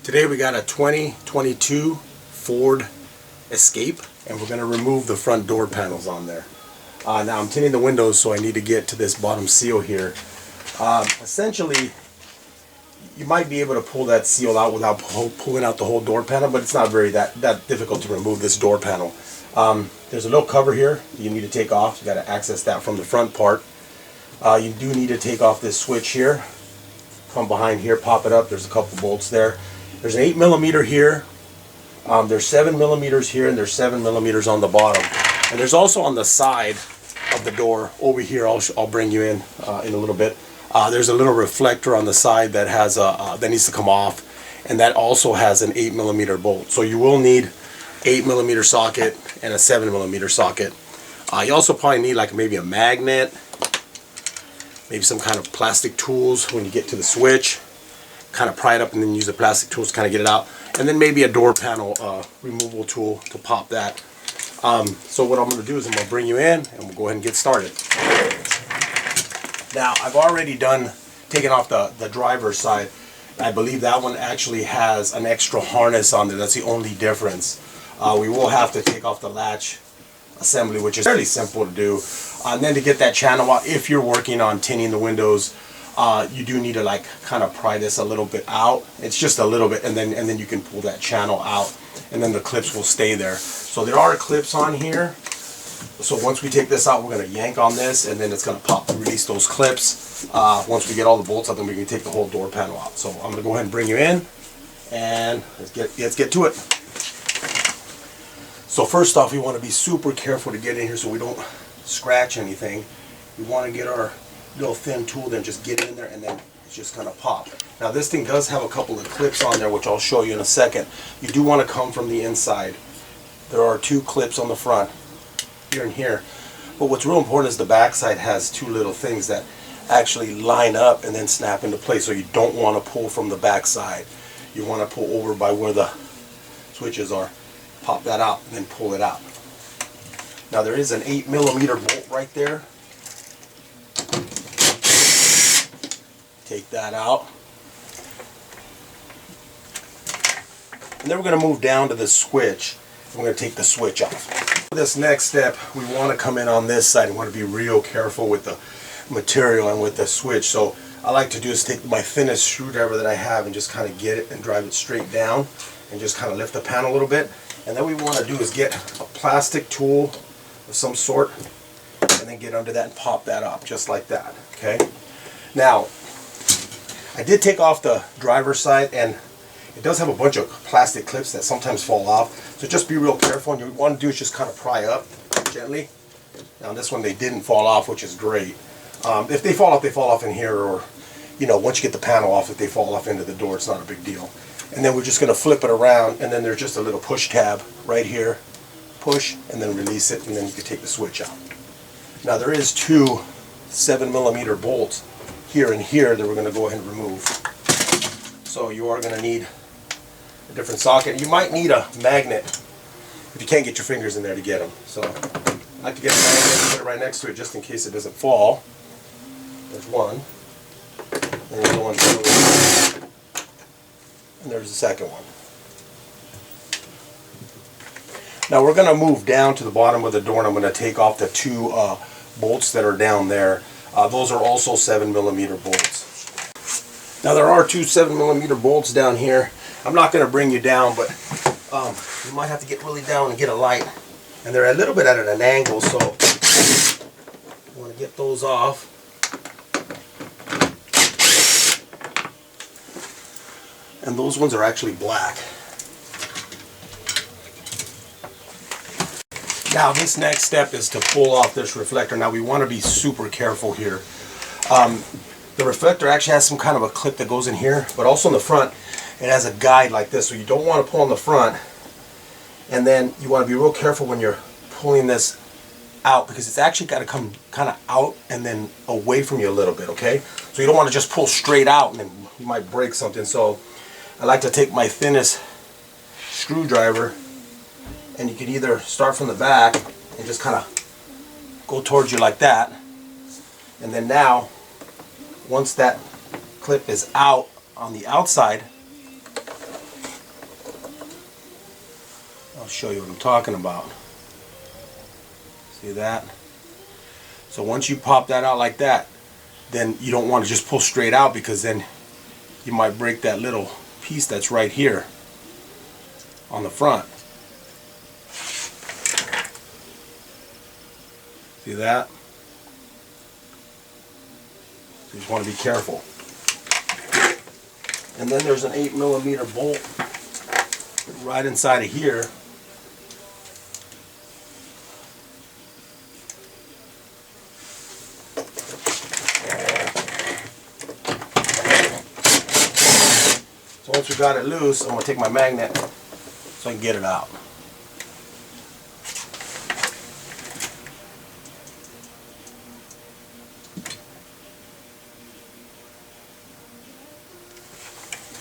Today we got a 2022 Ford Escape, and we're going to remove the front door panels on there. Now I'm tinting the windows, so I need to get to this bottom seal here. Essentially, you might be able to pull that seal out without pulling out the whole door panel, but it's not very that difficult to remove this door panel. There's a little cover here you need to take off. You got to access that from the front part. You do need to take off this switch here. Come behind here, pop it up. There's a couple bolts there. There's an 8mm here. There's 7mm here, and there's 7mm on the bottom. And there's also on the side of the door over here. I'll bring you in a little bit. There's a little reflector on the side that has that needs to come off, and that also has an 8mm bolt. So you will need 8mm socket and a 7mm socket. You also probably need like maybe a magnet, maybe some kind of plastic tools when you get to the switch. Kind of pry it up and then use the plastic tools to kind of get it out, and then maybe a door panel removal tool to pop that. So what I'm going to do is I'm going to bring you in and we'll go ahead and get started. Now I've already taken off the driver's side. I believe that one actually has an extra harness on there. That's the only difference. We will have to take off the latch assembly, which is fairly simple to do. And then to get that channel out, if you're working on tinting the windows, you do need to like kind of pry this a little bit out. It's just a little bit, and then you can pull that channel out, and then the clips will stay there. So there are clips on here. So once we take this out, we're going to yank on this, and then it's going to pop and release those clips. Once we get all the bolts out, then we can take the whole door panel out. So I'm going to go ahead and bring you in, and let's get to it. So first off, we want to be super careful to get in here so we don't scratch anything. We want to get our little thin tool, then just get in there, and then it's just kind of pop. Now this thing does have a couple of clips on there, which I'll show you in a second. You do want to come from the inside. There are two clips on the front, here and here. But what's real important is the back side has two little things that actually line up and then snap into place. So you don't want to pull from the back side. You want to pull over by where the switches are. Pop that out and then pull it out. Now there is an 8mm bolt right there. Take that out. And then we're going to move down to the switch. We're going to take the switch off. For this next step, we want to come in on this side. We want to be real careful with the material and with the switch. So I like to do is take my thinnest screwdriver that I have and just kind of get it and drive it straight down and just kind of lift the panel a little bit. And then what we want to do is get a plastic tool of some sort and then get under that and pop that up just like that. Okay. Now I did take off the driver's side, and it does have a bunch of plastic clips that sometimes fall off. So just be real careful, and what you want to do is just kind of pry up gently. Now this one they didn't fall off, which is great. If they fall off in here, or once you get the panel off, if they fall off into the door, it's not a big deal. And then we're just going to flip it around, and then there's just a little push tab right here. Push, and then release it, and then you can take the switch out. Now there is two 7mm bolts here and here that we're going to go ahead and remove. So you are going to need a different socket. You might need a magnet if you can't get your fingers in there to get them. So I like to get a magnet and put it right next to it just in case it doesn't fall. There's one. And the other one's over. And there's the second one. Now we're going to move down to the bottom of the door, and I'm going to take off the two bolts that are down there. Those are also 7mm bolts. Now there are two 7mm bolts down here. I'm not going to bring you down, but you might have to get really down and get a light. And they're a little bit at an angle, so you want to get those off. And those ones are actually black. Now this next step is to pull off this reflector. Now we want to be super careful here. The reflector actually has some kind of a clip that goes in here, but also in the front it has a guide like this. So you don't want to pull on the front, and then you want to be real careful when you're pulling this out, because it's actually got to come kind of out and then away from you a little bit, okay? So you don't want to just pull straight out and then you might break something. So I like to take my thinnest screwdriver, and you can either start from the back and just kind of go towards you like that, and then now once that clip is out on the outside, show you what I'm talking about. See that? So once you pop that out like that, then you don't want to just pull straight out, because then you might break that little piece that's right here on the front. See that? You just want to be careful. And then there's an 8mm bolt right inside of here. So once we got it loose, I'm going to take my magnet so I can get it out.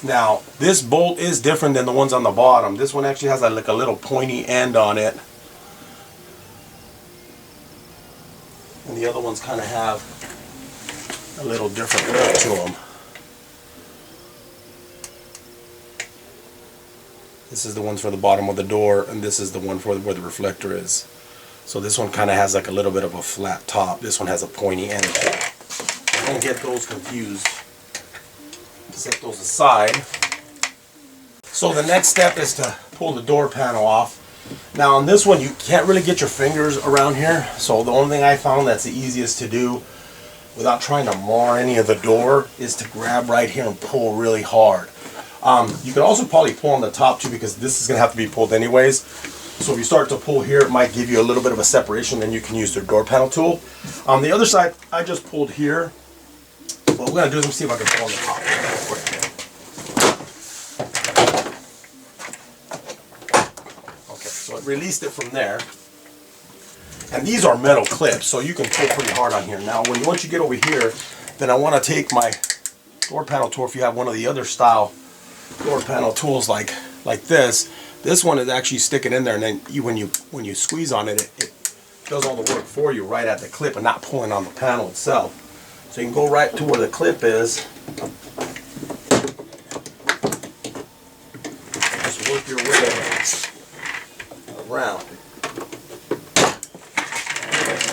Now, this bolt is different than the ones on the bottom. This one actually has like a little pointy end on it. And the other ones kind of have a little different look to them. This is the ones for the bottom of the door, and this is the one for where the reflector is. So this one kind of has like a little bit of a flat top. This one has a pointy end. Don't get those confused. Set those aside. So the next step is to pull the door panel off. Now on this one you can't really get your fingers around here, so the only thing I found that's the easiest to do without trying to mar any of the door is to grab right here and pull really hard. You can also probably pull on the top too, because this is going to have to be pulled anyways. So if you start to pull here, it might give you a little bit of a separation, then you can use the door panel tool. On the other side, I just pulled here. What we're going to do is see if I can pull on the top real quick. Okay, so it released it from there. And these are metal clips, so you can pull pretty hard on here. Now, once you get over here, then I want to take my door panel tool. If you have one of the other style door panel tools like this, this one is actually sticking in there, and then when you squeeze on it, it does all the work for you right at the clip and not pulling on the panel itself. So you can go right to where the clip is. Just work your way around.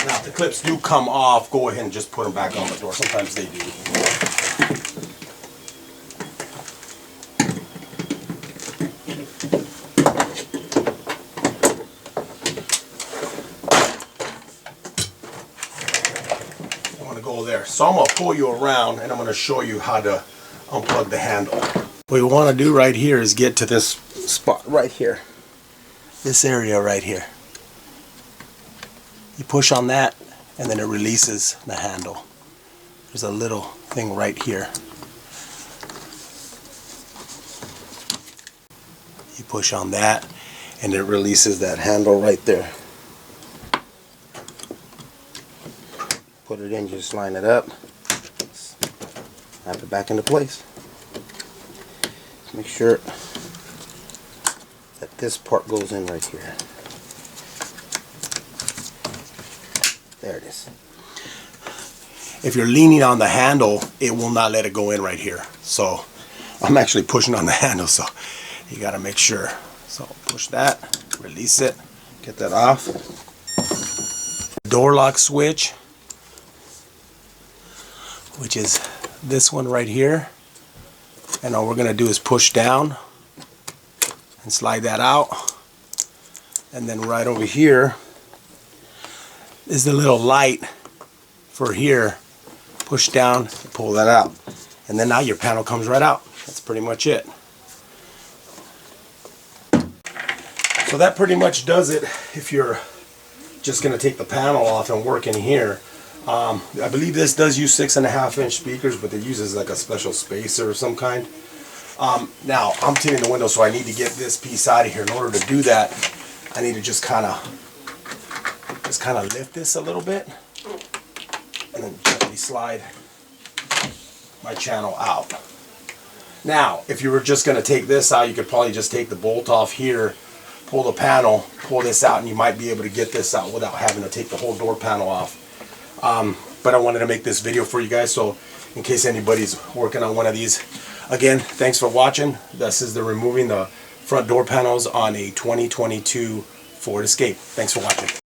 Now if the clips do come off, go ahead and just put them back on the door. Sometimes they do. So I'm going to pull you around and I'm going to show you how to unplug the handle. What we want to do right here is get to this spot right here. This area right here. You push on that and then it releases the handle. There's a little thing right here. You push on that and it releases that handle right there. Put it in, just line it up, snap it back into place. Make sure that this part goes in right here. There it is. If you're leaning on the handle, it will not let it go in right here. So I'm actually pushing on the handle, so you got to make sure. So push that, release it, get that off. Door lock switch, which is this one right here, and all we're going to do is push down and slide that out, and then right over here is the little light for here. Push down and pull that out, and then now your panel comes right out. That's pretty much it. So that pretty much does it if you're just going to take the panel off and work in here. I believe this does use 6.5-inch speakers, but it uses like a special spacer of some kind. Now I'm tinting the window, so I need to get this piece out of here. In order to do that, I need to just kind of lift this a little bit, and then gently slide my channel out. Now, if you were just going to take this out, you could probably just take the bolt off here, pull the panel, pull this out, and you might be able to get this out without having to take the whole door panel off. But I wanted to make this video for you guys, so in case anybody's working on one of these. Again, thanks for watching. This is the removing the front door panels on a 2022 Ford Escape. Thanks for watching.